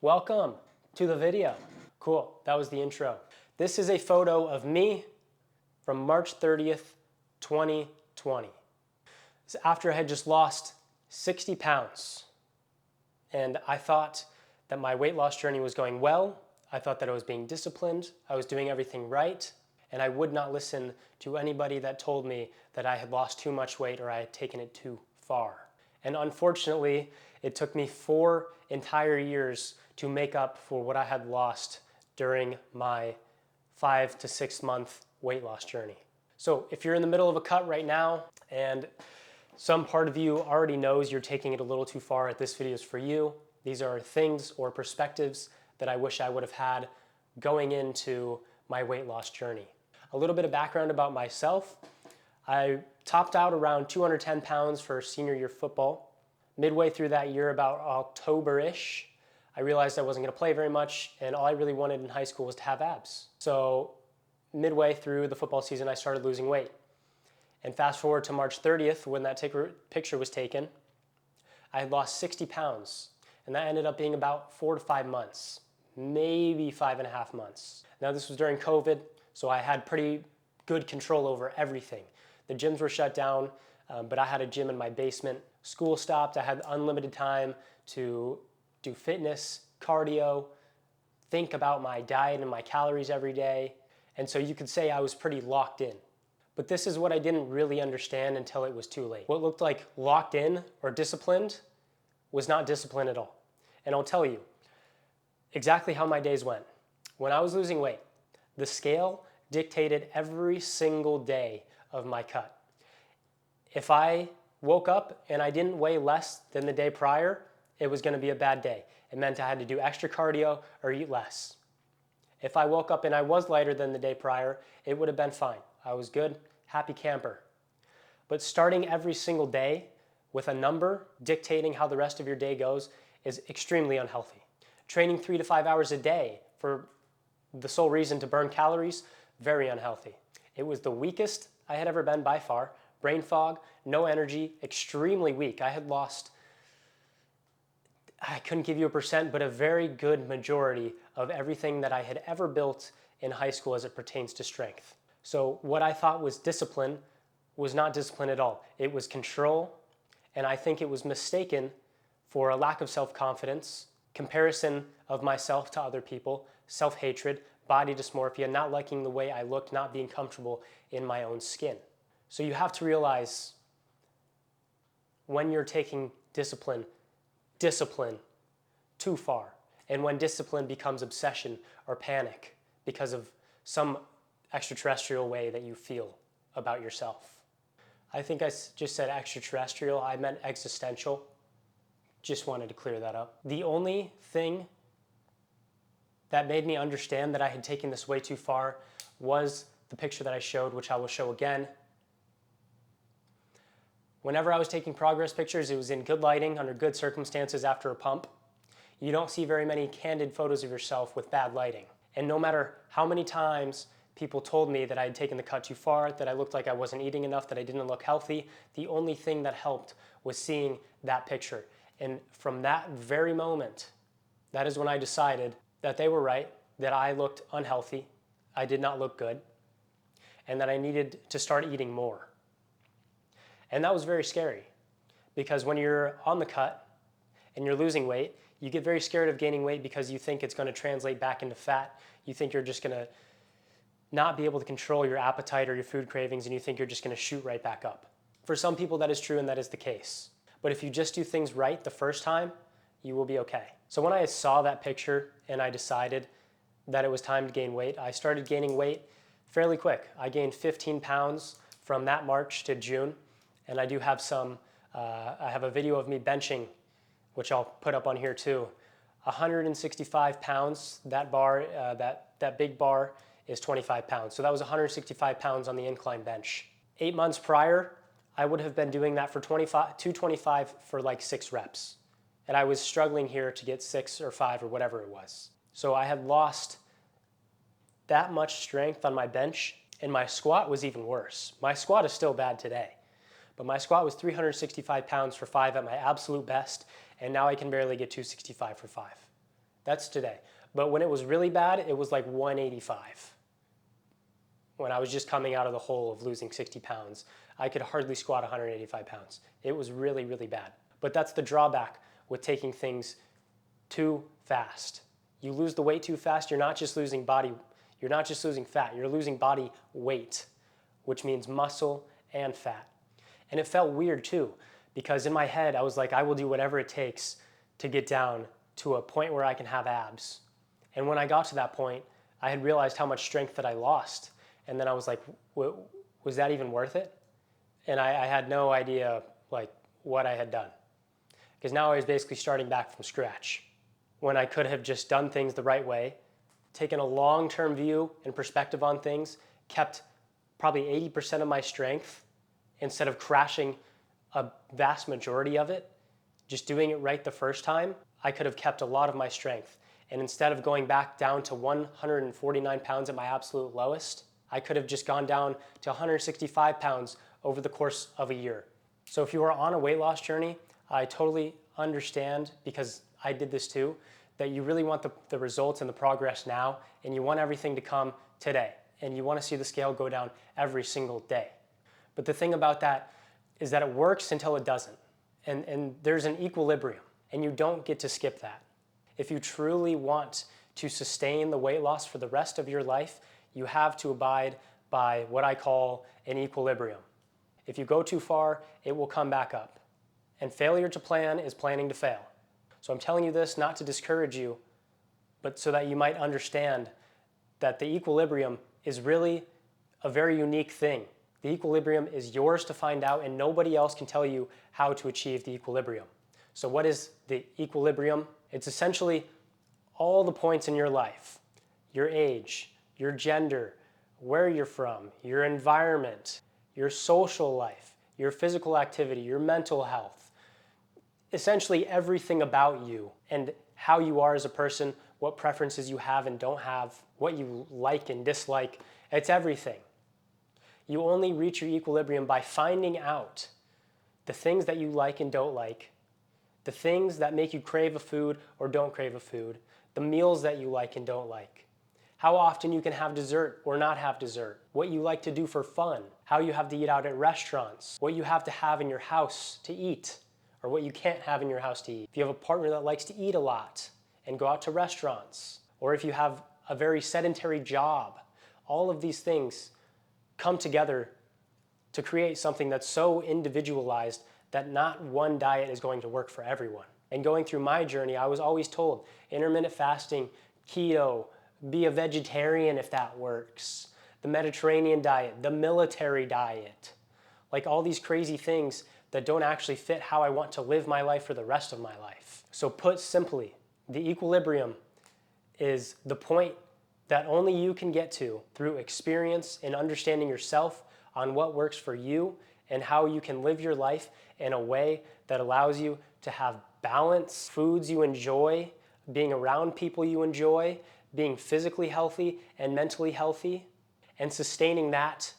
Welcome to the video. Cool, that was the intro. This is a photo of me from March 30th, 2020. It's after I had just lost 60 pounds. And I thought that my weight loss journey was going well. I thought that I was being disciplined. I was doing everything right. And I would not listen to anybody that told me that I had lost too much weight or I had taken it too far. And unfortunately, it took me 4 entire years to make up for what I had lost during my 5 to 6 month weight loss journey. So if you're in the middle of a cut right now and some part of you already knows you're taking it a little too far, this video is for you. These are things or perspectives that I wish I would have had going into my weight loss journey. A little bit of background about myself. I topped out around 210 pounds for senior year football. Midway through that year, about October-ish, I realized I wasn't gonna play very much and all I really wanted in high school was to have abs. So midway through the football season, I started losing weight. And fast forward to March 30th, when that picture was taken, I had lost 60 pounds. And that ended up being about 4 to 5 months, maybe 5.5 months. Now this was during COVID, so I had pretty good control over everything. The gyms were shut down, but I had a gym in my basement. School stopped, I had unlimited time to do fitness, cardio, think about my diet and my calories every day. And so you could say I was pretty locked in. But this is what I didn't really understand until it was too late. What looked like locked in or disciplined was not discipline at all. And I'll tell you exactly how my days went. When I was losing weight, the scale dictated every single day of my cut. If I woke up and I didn't weigh less than the day prior, it was gonna be a bad day. It meant I had to do extra cardio or eat less. If I woke up and I was lighter than the day prior, it would have been fine. I was good, happy camper. But starting every single day with a number dictating how the rest of your day goes is extremely unhealthy. Training 3 to 5 hours a day for the sole reason to burn calories, very unhealthy. It was the weakest I had ever been by far. Brain fog, no energy, extremely weak. I had lost, I couldn't give you a percent, but a very good majority of everything that I had ever built in high school as it pertains to strength. So what I thought was discipline was not discipline at all. It was control, and I think it was mistaken for a lack of self-confidence, comparison of myself to other people, self-hatred, body dysmorphia, not liking the way I looked, not being comfortable in my own skin. So you have to realize when you're taking discipline too far, and when discipline becomes obsession or panic because of some extraterrestrial way that you feel about yourself. I think I just said extraterrestrial, I meant existential. Just wanted to clear that up. The only thing that made me understand that I had taken this way too far was the picture that I showed, which I will show again. Whenever I was taking progress pictures, it was in good lighting, under good circumstances after a pump. You don't see very many candid photos of yourself with bad lighting. And no matter how many times people told me that I had taken the cut too far, that I looked like I wasn't eating enough, that I didn't look healthy, the only thing that helped was seeing that picture. And from that very moment, that is when I decided that they were right, that I looked unhealthy, I did not look good, and that I needed to start eating more. And that was very scary because when you're on the cut and you're losing weight, you get very scared of gaining weight because you think it's going to translate back into fat. You think you're just going to not be able to control your appetite or your food cravings, and you think you're just going to shoot right back up. For some people that is true and that is the case. But if you just do things right the first time, you will be okay. So when I saw that picture and I decided that it was time to gain weight, I started gaining weight fairly quick. I gained 15 pounds from that March to June. And I do have I have a video of me benching, which I'll put up on here too. 165 pounds, that bar, that big bar is 25 pounds. So that was 165 pounds on the incline bench. 8 months prior, I would have been doing that for 225 for like 6 reps. And I was struggling here to get 6 or 5 or whatever it was. So I had lost that much strength on my bench, and my squat was even worse. My squat is still bad today. But my squat was 365 pounds for 5 at my absolute best, and now I can barely get 265 for 5. That's today. But when it was really bad, it was like 185. When I was just coming out of the hole of losing 60 pounds, I could hardly squat 185 pounds. It was really, really bad. But that's the drawback with taking things too fast. You lose the weight too fast, you're not just losing fat, you're losing body weight, which means muscle and fat. And it felt weird too, because in my head, I was like, I will do whatever it takes to get down to a point where I can have abs. And when I got to that point, I had realized how much strength that I lost. And then I was like, was that even worth it? And I had no idea like what I had done. Because now I was basically starting back from scratch, when I could have just done things the right way, taken a long-term view and perspective on things, kept probably 80% of my strength instead of crashing a vast majority of it, just doing it right the first time. I could have kept a lot of my strength. And instead of going back down to 149 pounds at my absolute lowest, I could have just gone down to 165 pounds over the course of a year. So if you are on a weight loss journey, I totally understand, because I did this too, that you really want the results and the progress now, and you want everything to come today, and you want to see the scale go down every single day. But the thing about that is that it works until it doesn't. And there's an equilibrium, and you don't get to skip that. If you truly want to sustain the weight loss for the rest of your life, you have to abide by what I call an equilibrium. If you go too far, it will come back up. And failure to plan is planning to fail. So I'm telling you this not to discourage you, but so that you might understand that the equilibrium is really a very unique thing. The equilibrium is yours to find out, and nobody else can tell you how to achieve the equilibrium. So what is the equilibrium? It's essentially all the points in your life: your age, your gender, where you're from, your environment, your social life, your physical activity, your mental health, essentially everything about you and how you are as a person, what preferences you have and don't have, what you like and dislike. It's everything. You only reach your equilibrium by finding out the things that you like and don't like, the things that make you crave a food or don't crave a food, the meals that you like and don't like, how often you can have dessert or not have dessert, what you like to do for fun, how you have to eat out at restaurants, what you have to have in your house to eat, or what you can't have in your house to eat. If you have a partner that likes to eat a lot and go out to restaurants, or if you have a very sedentary job, all of these things come together to create something that's so individualized that not one diet is going to work for everyone. And going through my journey, I was always told intermittent fasting, keto, be a vegetarian if that works, the Mediterranean diet, the military diet, like all these crazy things that don't actually fit how I want to live my life for the rest of my life. So put simply, the equilibrium is the point that only you can get to through experience and understanding yourself on what works for you and how you can live your life in a way that allows you to have balance, foods you enjoy, being around people you enjoy, being physically healthy and mentally healthy, and sustaining that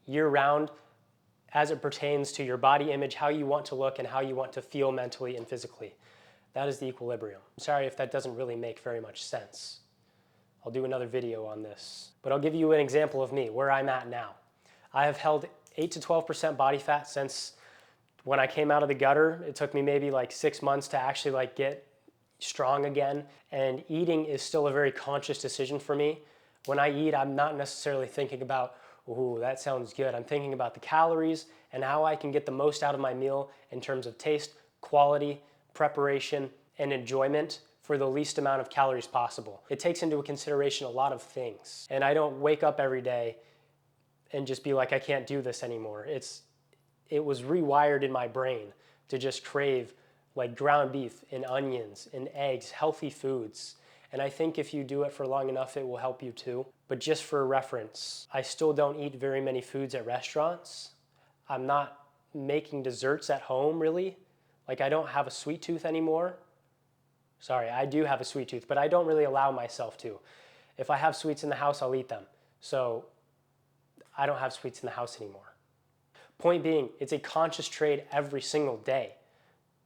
year-round as it pertains to your body image, how you want to look and how you want to feel mentally and physically. That is the equilibrium. I'm sorry if that doesn't really make very much sense. I'll do another video on this. But I'll give you an example of me, where I'm at now. I have held 8 to 12% body fat since when I came out of the gutter. It took me maybe like 6 months to actually get strong again. And eating is still a very conscious decision for me. When I eat, I'm not necessarily thinking about, ooh, that sounds good. I'm thinking about the calories and how I can get the most out of my meal in terms of taste, quality, preparation, and enjoyment for the least amount of calories possible. It takes into consideration a lot of things. And I don't wake up every day and just be like, I can't do this anymore. It was rewired in my brain to just crave like ground beef and onions and eggs, healthy foods. And I think if you do it for long enough, it will help you too. But just for reference, I still don't eat very many foods at restaurants. I'm not making desserts at home really. Like I don't have a sweet tooth anymore. Sorry, I do have a sweet tooth, but I don't really allow myself to. If I have sweets in the house, I'll eat them. So I don't have sweets in the house anymore. Point being, it's a conscious trade every single day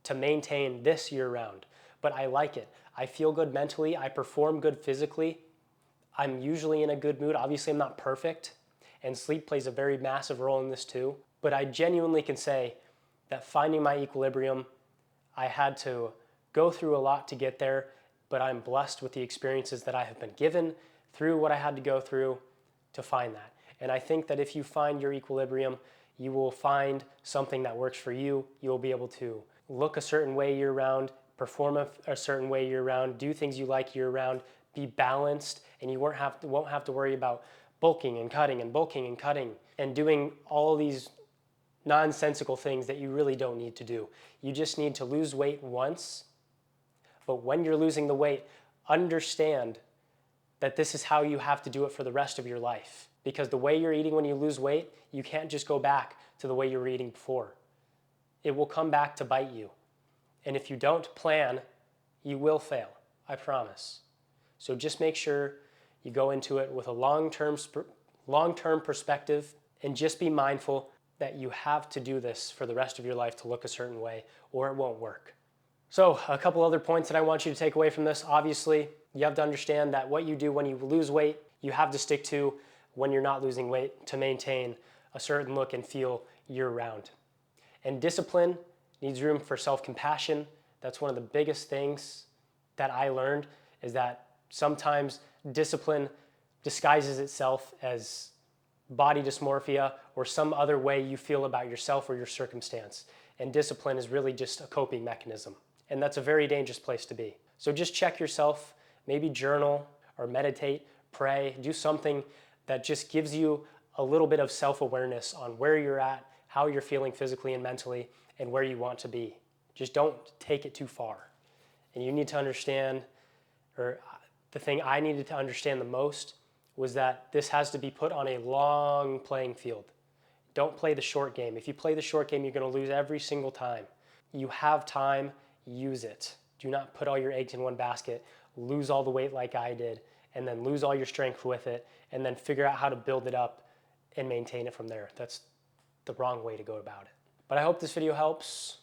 to maintain this year round. but I like it. I feel good mentally, I perform good physically, I'm usually in a good mood. Obviously, I'm not perfect, and sleep plays a very massive role in this too. But I genuinely can say that finding my equilibrium, I had to go through a lot to get there, but I'm blessed with the experiences that I have been given through what I had to go through to find that. And I think that if you find your equilibrium, you will find something that works for you. You will be able to look a certain way year round, perform a certain way year round, do things you like year round, be balanced, and you won't have to worry about bulking and cutting and bulking and cutting and doing all these nonsensical things that you really don't need to do. You just need to lose weight once, but when you're losing the weight, understand that this is how you have to do it for the rest of your life. Because the way you're eating when you lose weight, you can't just go back to the way you were eating before. It will come back to bite you. And if you don't plan, you will fail, I promise. So just make sure you go into it with a long-term perspective, and just be mindful that you have to do this for the rest of your life to look a certain way, or it won't work. So a couple other points that I want you to take away from this. Obviously, you have to understand that what you do when you lose weight, you have to stick to when you're not losing weight to maintain a certain look and feel year round. And discipline needs room for self-compassion. That's one of the biggest things that I learned, is that sometimes discipline disguises itself as body dysmorphia or some other way you feel about yourself or your circumstance. And discipline is really just a coping mechanism. And that's a very dangerous place to be. So just check yourself, maybe journal or meditate, pray, do something that just gives you a little bit of self-awareness on where you're at, how you're feeling physically and mentally, and where you want to be. Just don't take it too far. And you need to understand, or the thing I needed to understand the most was that this has to be put on a long playing field. Don't play the short game. If you play the short game, you're going to lose every single time. You have time, use it. Do not put all your eggs in one basket, lose all the weight like I did, and then lose all your strength with it, and then figure out how to build it up and maintain it from there. That's the wrong way to go about it. But I hope this video helps.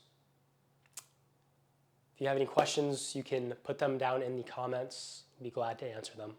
If you have any questions, you can put them down in the comments. I'd be glad to answer them.